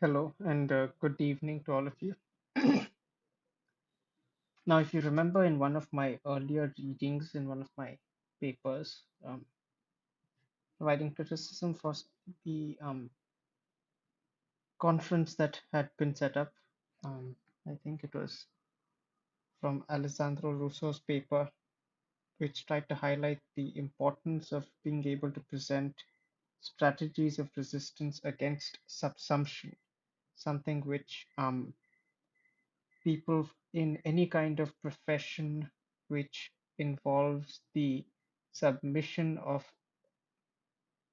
Hello and good evening to all of you. Now, if you remember in one of my earlier readings in one of my papers, providing criticism for the conference that had been set up, I think it was from Alessandro Russo's paper, which tried to highlight the importance of being able to present strategies of resistance against subsumption, something which people in any kind of profession which involves the submission of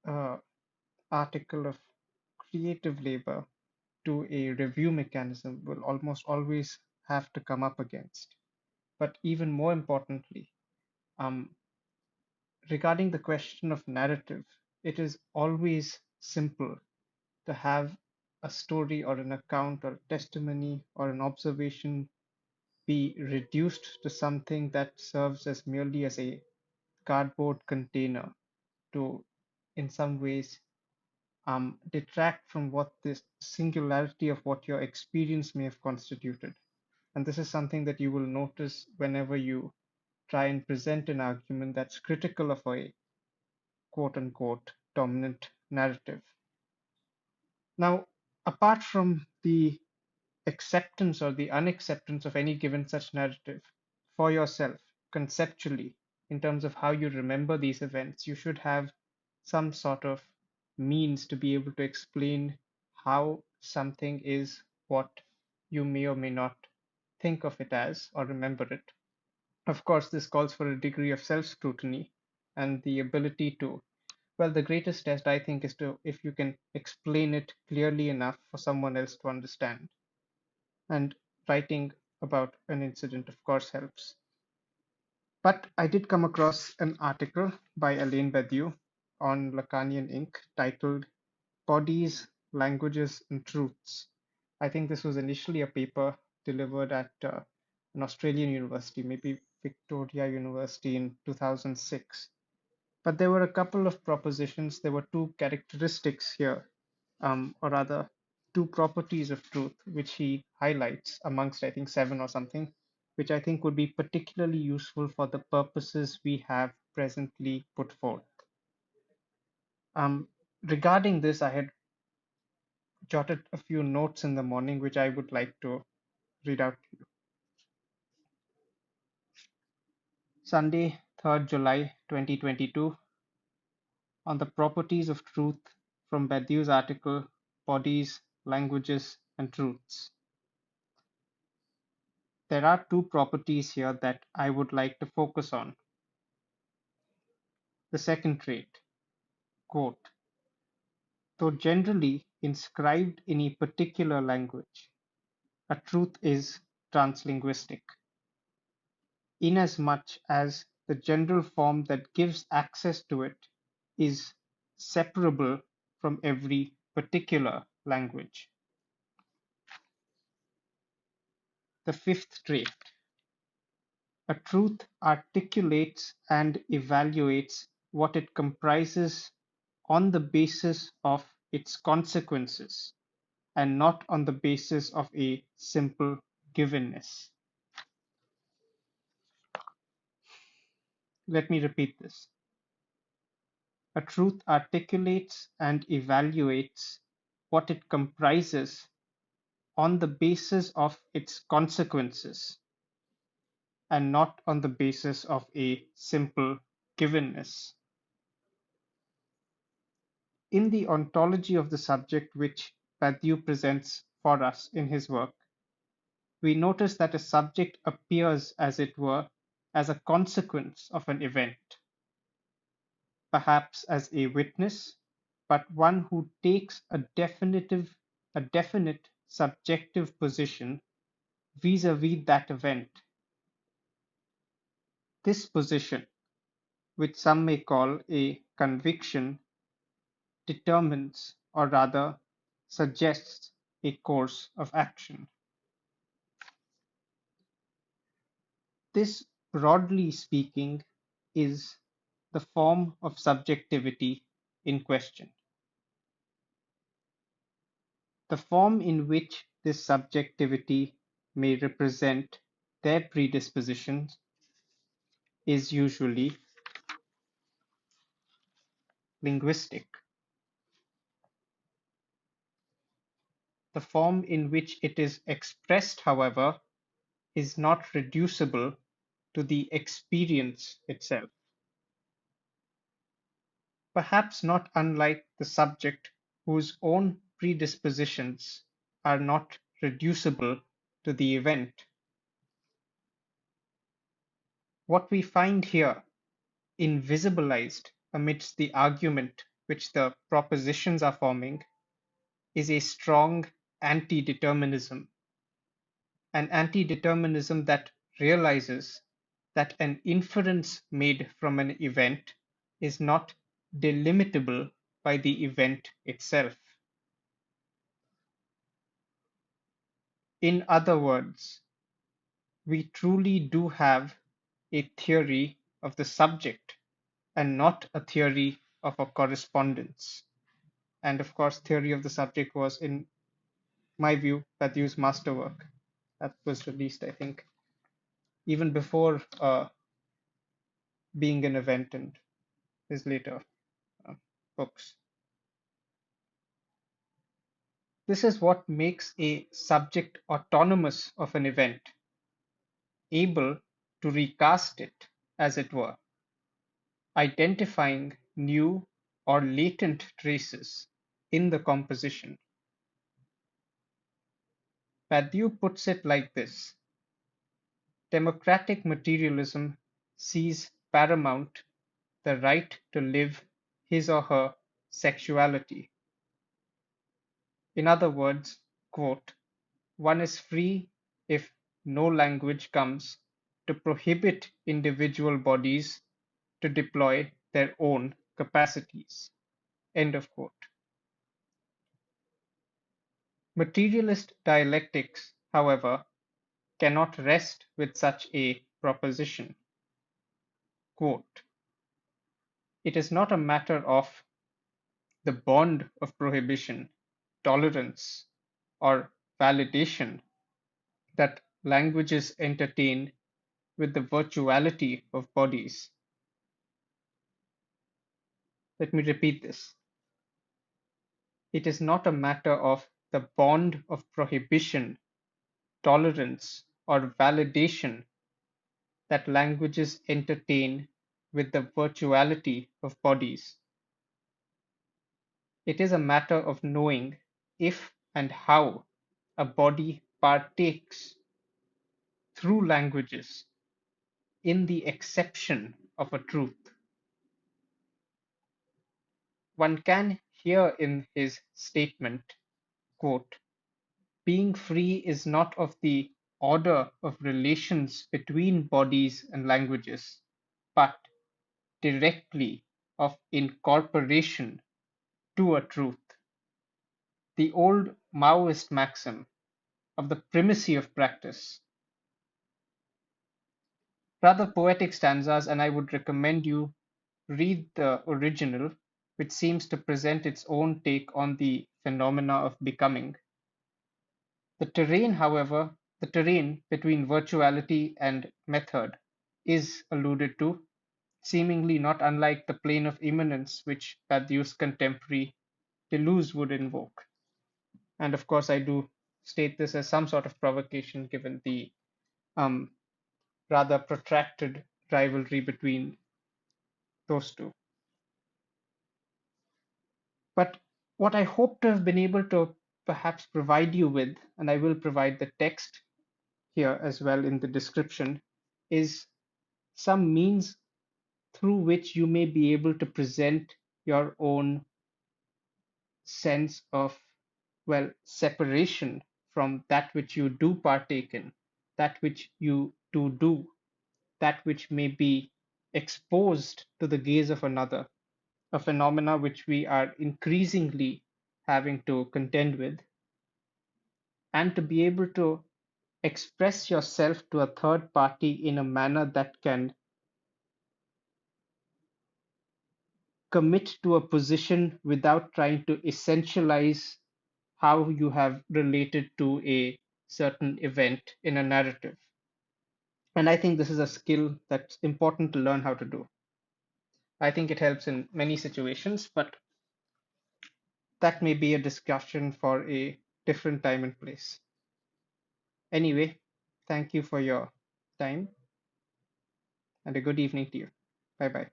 an article of creative labor to a review mechanism will almost always have to come up against. But even more importantly, um, regarding the question of narrative, it is always simple to have a story or an account or a testimony or an observation be reduced to something that serves as merely as a cardboard container to, in some ways, detract from what this singularity of what your experience may have constituted. And this is something that you will notice whenever you try and present an argument that's critical of a quote unquote dominant narrative. Now, apart from the acceptance or the unacceptance of any given such narrative for yourself conceptually in terms of how you remember these events, you should have some sort of means to be able to explain how something is what you may or may not think of it as or remember it. Of course, this calls for a degree of self scrutiny and the ability to, well, the greatest test I think is to if you can explain it clearly enough for someone else to understand. And writing about an incident, of course, helps. But I did come across an article by Alain Badiou on Lacanian Inc. titled Bodies, Languages, and Truths. I think this was initially a paper delivered at an Australian university, maybe Victoria University in 2006. But there were a couple of propositions. There were two characteristics here, or rather, two properties of truth, which he highlights amongst, I think, seven or something, which I think would be particularly useful for the purposes we have presently put forth. Regarding this, I had jotted a few notes in the morning, which I would like to read out to you. Sunday, 3rd July 2022, on the properties of truth from Badiou's article Bodies, Languages, and Truths. There are two properties here that I would like to focus on. The second trait, quote, though generally inscribed in a particular language, a truth is translinguistic, inasmuch as the general form that gives access to it is separable from every particular language. The fifth trait, a truth articulates and evaluates what it comprises on the basis of its consequences and not on the basis of a simple givenness. Let me repeat this. A truth articulates and evaluates what it comprises on the basis of its consequences and not on the basis of a simple givenness. In the ontology of the subject which Badiou presents for us in his work, we notice that a subject appears, as it were, as a consequence of an event, perhaps as a witness, but one who takes a definite subjective position vis-à-vis that event. This position, which some may call a conviction, determines, or rather suggests, a course of action. This, broadly speaking, is the form of subjectivity in question. The form in which this subjectivity may represent their predispositions is usually linguistic. The form in which it is expressed, however, is not reducible to the experience itself, perhaps not unlike the subject whose own predispositions are not reducible to the event. What we find here, invisibilized amidst the argument which the propositions are forming, is a strong anti-determinism, an anti-determinism that realizes that an inference made from an event is not delimitable by the event itself. In other words, we truly do have a theory of the subject and not a theory of a correspondence. And of course, theory of the subject was, in my view, Badiou's masterwork that was released, I think, even before being an event and his later uh, books. This is what makes a subject autonomous of an event, able to recast it, as it were, identifying new or latent traces in the composition. Badiou puts it like this: democratic materialism sees paramount the right to live his or her sexuality. In other words, quote, one is free if no language comes to prohibit individual bodies to deploy their own capacities. End of quote. Materialist dialectics, however, cannot rest with such a proposition. Quote, it is not a matter of the bond of prohibition, tolerance, or validation that languages entertain with the virtuality of bodies. Let me repeat this. It is not a matter of the bond of prohibition, tolerance, or validation that languages entertain with the virtuality of bodies. It is a matter of knowing if and how a body partakes through languages in the exception of a truth. One can hear in his statement, quote, being free is not of the order of relations between bodies and languages, but directly of incorporation to a truth. The old Maoist maxim of the primacy of practice. Rather poetic stanzas, and I would recommend you read the original, which seems to present its own take on the phenomena of becoming. The terrain between virtuality and method is alluded to, seemingly not unlike the plane of immanence which Badiou's contemporary Deleuze would invoke. And of course, I do state this as some sort of provocation given the um, rather protracted rivalry between those two. But what I hope to have been able to perhaps provide you with, and I will provide the text here as well in the description, is some means through which you may be able to present your own sense of, well, separation from that which you do partake in, that which you do, that which may be exposed to the gaze of another, a phenomena which we are increasingly having to contend with, and to be able to express yourself to a third party in a manner that can commit to a position without trying to essentialize how you have related to a certain event in a narrative. And I think this is a skill that's important to learn how to do. I think it helps in many situations, but that may be a discussion for a different time and place. Anyway, thank you for your time and a good evening to you. Bye bye.